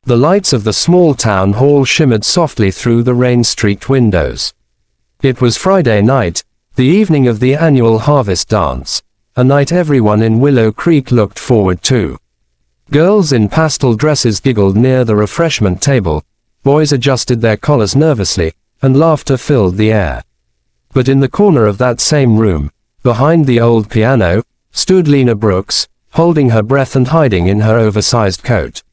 The lights of the small town hall shimmered softly through the rain-streaked windows. It was Friday night, the evening of the annual harvest dance, a night everyone in Willow Creek looked forward to. Girls in pastel dresses giggled near the refreshment table, boys adjusted their collars nervously, and laughter filled the air. But in the corner of that same room, behind the old piano, stood Lena Brooks, holding her breath and hiding in her oversized coat.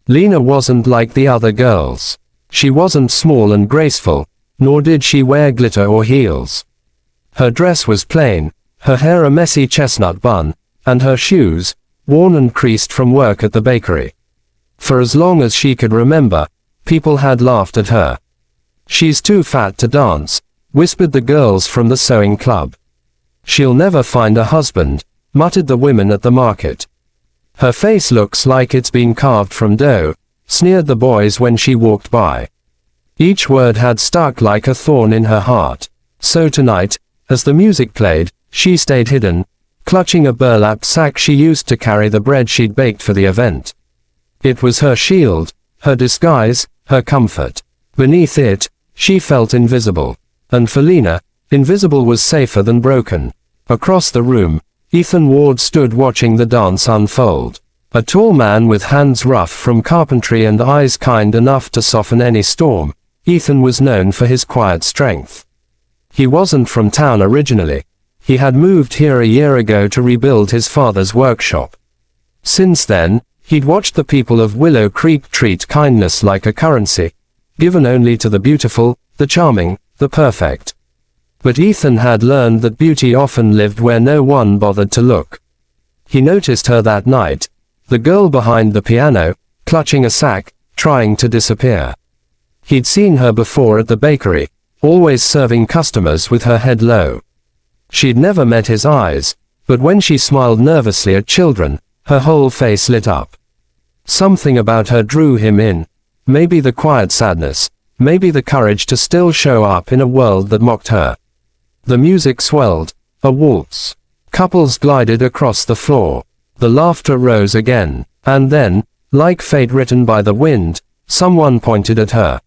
Lena wasn't like the other girls. She wasn't small and graceful, nor did she wear glitter or heels. Her dress was plain, her hair a messy chestnut bun, and her shoes, worn and creased from work at the bakery. For as long as she could remember, people had laughed at her. "She's too fat to dance," whispered the girls from the sewing club. "She'll never find a husband," muttered the women at the market. "Her face looks like it's been carved from dough," sneered the boys when she walked by. Each word had stuck like a thorn in her heart. So tonight, as the music played, she stayed hidden, clutching a burlap sack she used to carry the bread she'd baked for the event. It was her shield, her disguise, her comfort. Beneath it, she felt invisible. And for Lena, invisible was safer than broken. Across the room, Ethan Ward stood watching the dance unfold. A tall man with hands rough from carpentry and eyes kind enough to soften any storm, Ethan was known for his quiet strength. He wasn't from town originally. He had moved here a year ago to rebuild his father's workshop. Since then, he'd watched the people of Willow Creek treat kindness like a currency, given only to the beautiful, the charming, the perfect. But Ethan had learned that beauty often lived where no one bothered to look. He noticed her that night, the girl behind the piano, clutching a sack, trying to disappear. He'd seen her before at the bakery, always serving customers with her head low. She'd never met his eyes, but when she smiled nervously at children, her whole face lit up. Something about her drew him in. Maybe the quiet sadness, maybe the courage to still show up in a world that mocked her. The music swelled, a waltz. Couples glided across the floor. The laughter rose again, and then, like fate written by the wind, someone pointed at her.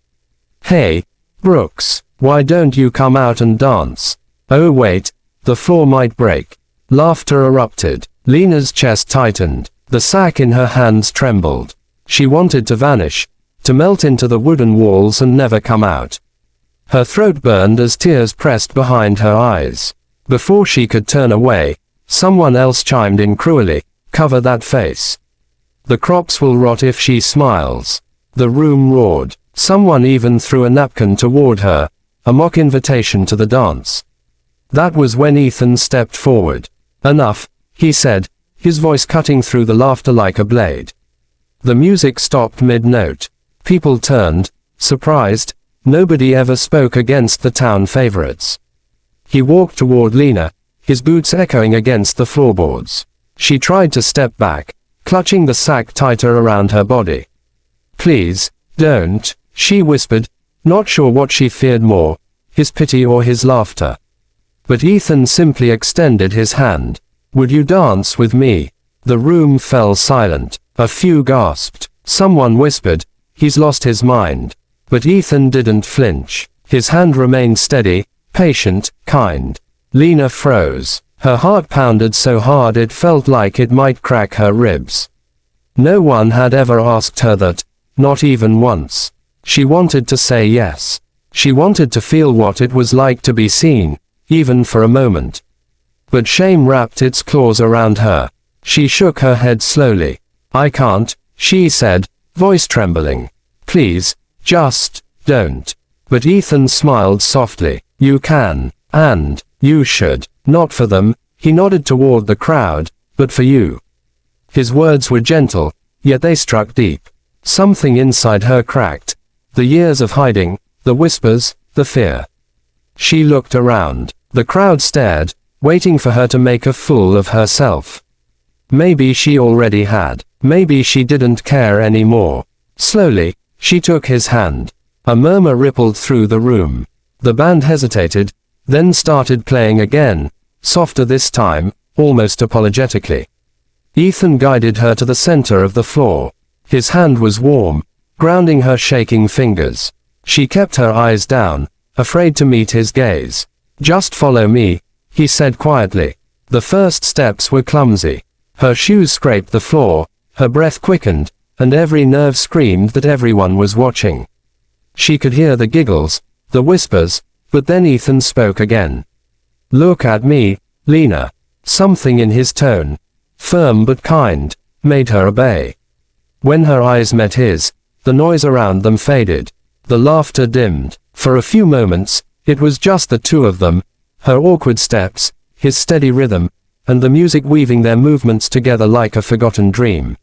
"Hey, Brooks, why don't you come out and dance?" "Oh wait, the floor might break." Laughter erupted. Lena's chest tightened. The sack in her hands trembled. She wanted to vanish, to melt into the wooden walls and never come out. Her throat burned as tears pressed behind her eyes. Before she could turn away, someone else chimed in cruelly, "Cover that face. The crops will rot if she smiles." The room roared. Someone even threw a napkin toward her, a mock invitation to the dance. That was when Ethan stepped forward. "Enough," he said, his voice cutting through the laughter like a blade. The music stopped mid-note. People turned, surprised. Nobody ever spoke against the town favorites. He walked toward Lena, his boots echoing against the floorboards. She tried to step back, clutching the sack tighter around her body. "Please, don't," she whispered, not sure what she feared more, his pity or his laughter. But Ethan simply extended his hand. "Would you dance with me?" The room fell silent. A few gasped. Someone whispered, "He's lost his mind." But Ethan didn't flinch. His hand remained steady, patient, kind. Lena froze. Her heart pounded so hard it felt like it might crack her ribs. No one had ever asked her that, not even once. She wanted to say yes. She wanted to feel what it was like to be seen, even for a moment. But shame wrapped its claws around her. She shook her head slowly. "I can't," she said, voice trembling. "Please, just don't." But Ethan smiled softly. "You can, and you should. Not for them," he nodded toward the crowd, "but for you." His words were gentle, yet they struck deep. Something inside her cracked. The years of hiding, the whispers, the fear. She looked around. The crowd stared, waiting for her to make a fool of herself. Maybe she already had. Maybe she didn't care anymore. Slowly, she took his hand. A murmur rippled through the room. The band hesitated, then started playing again, softer this time, almost apologetically. Ethan guided her to the center of the floor. His hand was warm, grounding her shaking fingers. She kept her eyes down, afraid to meet his gaze. "Just follow me," he said quietly. The first steps were clumsy. Her shoes scraped the floor, her breath quickened, and every nerve screamed that everyone was watching. She could hear the giggles, the whispers, but then Ethan spoke again. "Look at me, Lena." Something in his tone, firm but kind, made her obey. When her eyes met his, the noise around them faded. The laughter dimmed. For a few moments, it was just the two of them, her awkward steps, his steady rhythm, and the music weaving their movements together like a forgotten dream.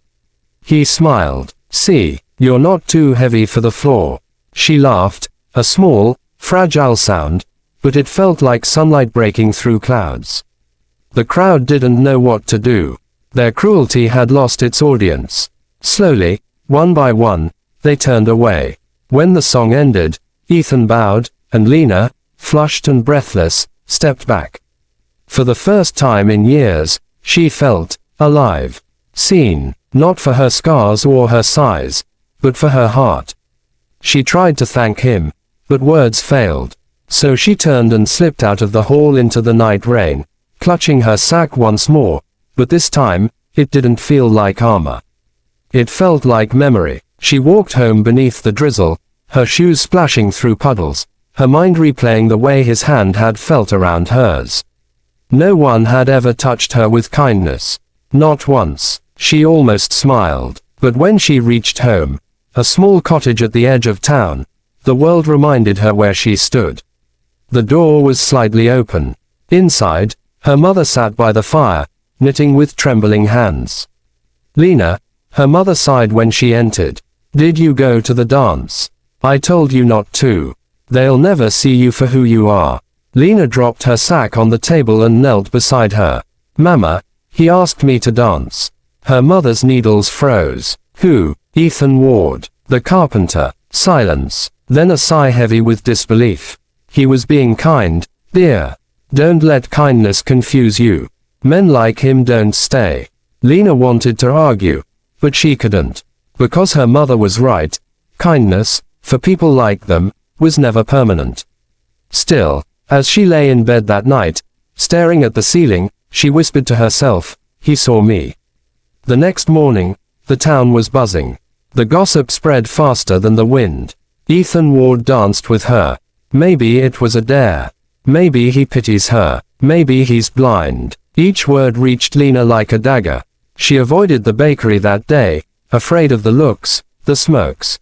He smiled. "See, you're not too heavy for the floor." She laughed, a small, fragile sound, but it felt like sunlight breaking through clouds. The crowd didn't know what to do. Their cruelty had lost its audience. Slowly, one by one, they turned away. When the song ended, Ethan bowed, and Lena, flushed and breathless, stepped back. For the first time in years, she felt alive. Seen, not for her scars or her size, but for her heart. She tried to thank him, but words failed. So she turned and slipped out of the hall into the night rain, clutching her sack once more, but this time, it didn't feel like armor. It felt like memory. She walked home beneath the drizzle, her shoes splashing through puddles, her mind replaying the way his hand had felt around hers. No one had ever touched her with kindness. Not once. She almost smiled. But when she reached home, a small cottage at the edge of town, the world reminded her where she stood. The door was slightly open. Inside, her mother sat by the fire, knitting with trembling hands. "Lena," her mother sighed when she entered. "Did you go to the dance? I told you not to. They'll never see you for who you are." Lena dropped her sack on the table and knelt beside her. "Mama, he asked me to dance." Her mother's needles froze. "Who?" "Ethan Ward, the carpenter." Silence. Then a sigh heavy with disbelief. "He was being kind, dear. Don't let kindness confuse you. Men like him don't stay." Lena wanted to argue, but she couldn't. Because her mother was right. Kindness, for people like them, was never permanent. Still, as she lay in bed that night, staring at the ceiling, she whispered to herself, "He saw me." The next morning, the town was buzzing. The gossip spread faster than the wind. Ethan Ward danced with her. Maybe it was a dare. Maybe he pities her. Maybe he's blind. Each word reached Lena like a dagger. She avoided the bakery that day, afraid of the looks, the smirks.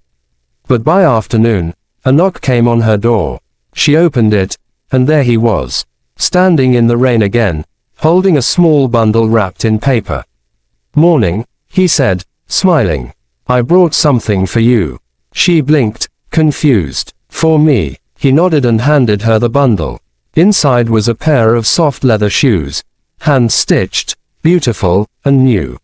But by afternoon, a knock came on her door. She opened it, and there he was, standing in the rain again, holding a small bundle wrapped in paper. "Morning," he said, smiling. "I brought something for you." She blinked, confused. "For me?" He nodded and handed her the bundle. Inside was a pair of soft leather shoes, hand-stitched, beautiful, and new.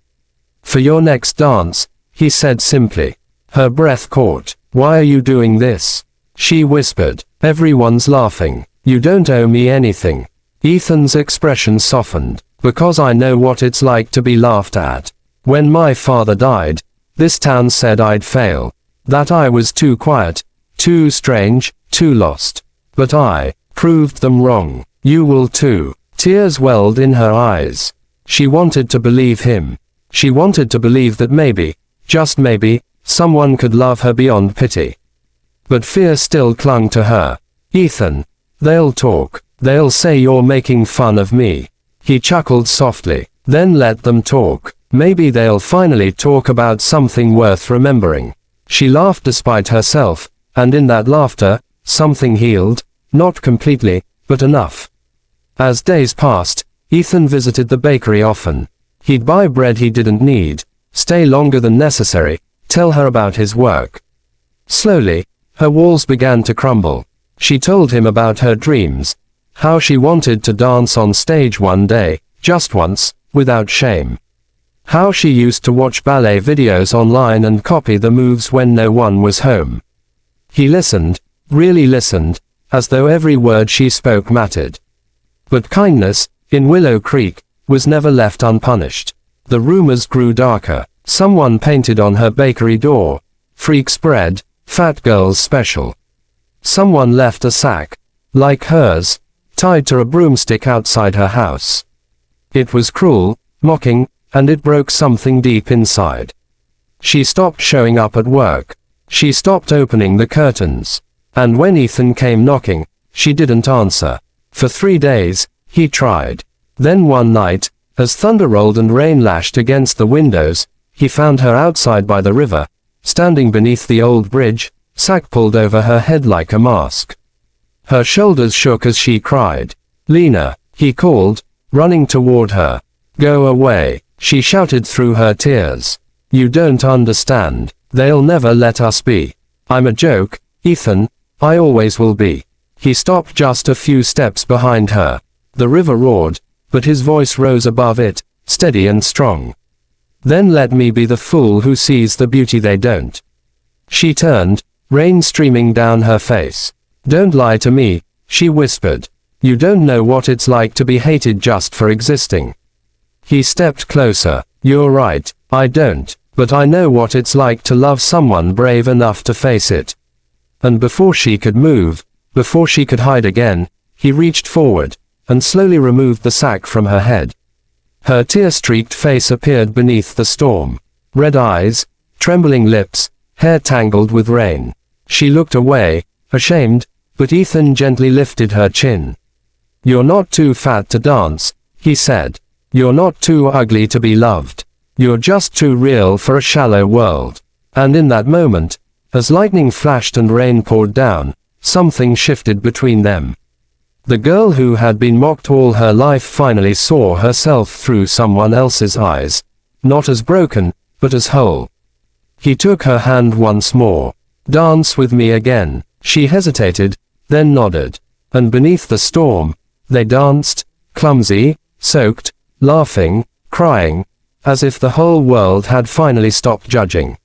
"For your next dance," he said simply. Her breath caught. "Why are you doing this?" She whispered. "Everyone's laughing. You don't owe me anything." Ethan's expression softened. "Because I know what it's like to be laughed at. When my father died, this town said I'd fail. That I was too quiet, too strange, too lost. But I proved them wrong. You will too." Tears welled in her eyes. She wanted to believe him. She wanted to believe that maybe, just maybe, someone could love her beyond pity. But fear still clung to her. "Ethan, they'll talk. They'll say you're making fun of me." He chuckled softly. "Then let them talk. Maybe they'll finally talk about something worth remembering." She laughed despite herself, and in that laughter, something healed, not completely, but enough. As days passed, Ethan visited the bakery often. He'd buy bread he didn't need, stay longer than necessary, tell her about his work. Slowly, her walls began to crumble. She told him about her dreams, how she wanted to dance on stage one day, just once, without shame. How she used to watch ballet videos online and copy the moves when no one was home. He listened, really listened, as though every word she spoke mattered. But kindness, in Willow Creek, was never left unpunished. The rumors grew darker. Someone painted on her bakery door, Freaks bread, fat girls special. Someone left a sack, like hers, tied to a broomstick outside her house. It was cruel, mocking, and it broke something deep inside. She stopped showing up at work. She stopped opening the curtains. And when Ethan came knocking, she didn't answer. For 3 days, he tried. Then one night, as thunder rolled and rain lashed against the windows, he found her outside by the river, standing beneath the old bridge, sack pulled over her head like a mask. Her shoulders shook as she cried. "Lena," he called, running toward her. "Go away," she shouted through her tears. "You don't understand. They'll never let us be. I'm a joke, Ethan, I always will be." He stopped just a few steps behind her. The river roared, but his voice rose above it, steady and strong. "Then let me be the fool who sees the beauty they don't." She turned, rain streaming down her face. "Don't lie to me," she whispered. "You don't know what it's like to be hated just for existing." He stepped closer. "You're right, I don't, but I know what it's like to love someone brave enough to face it." And before she could move, before she could hide again, he reached forward, and slowly removed the sack from her head. Her tear-streaked face appeared beneath the storm. Red eyes, trembling lips, hair tangled with rain. She looked away, ashamed, but Ethan gently lifted her chin. "You're not too fat to dance," he said. "You're not too ugly to be loved. You're just too real for a shallow world." And in that moment, as lightning flashed and rain poured down, something shifted between them. The girl who had been mocked all her life finally saw herself through someone else's eyes, not as broken, but as whole. He took her hand once more. "Dance with me again." She hesitated, then nodded. And beneath the storm, they danced, clumsy, soaked, laughing, crying, as if the whole world had finally stopped judging.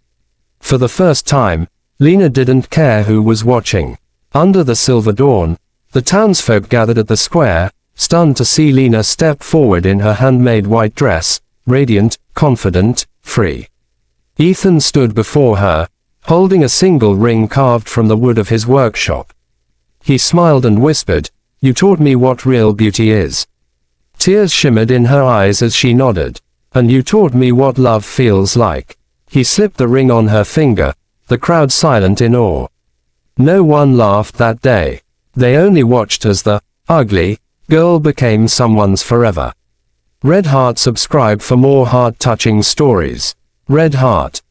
For the first time, Lena didn't care who was watching. Under the silver dawn, the townsfolk gathered at the square, stunned to see Lena step forward in her handmade white dress, radiant, confident, free. Ethan stood before her, holding a single ring carved from the wood of his workshop. He smiled and whispered, "You taught me what real beauty is." Tears shimmered in her eyes as she nodded. "And you taught me what love feels like." He slipped the ring on her finger, the crowd silent in awe. No one laughed that day. They only watched as the ugly girl became someone's forever. Red Heart subscribe for more heart-touching stories. Red Heart.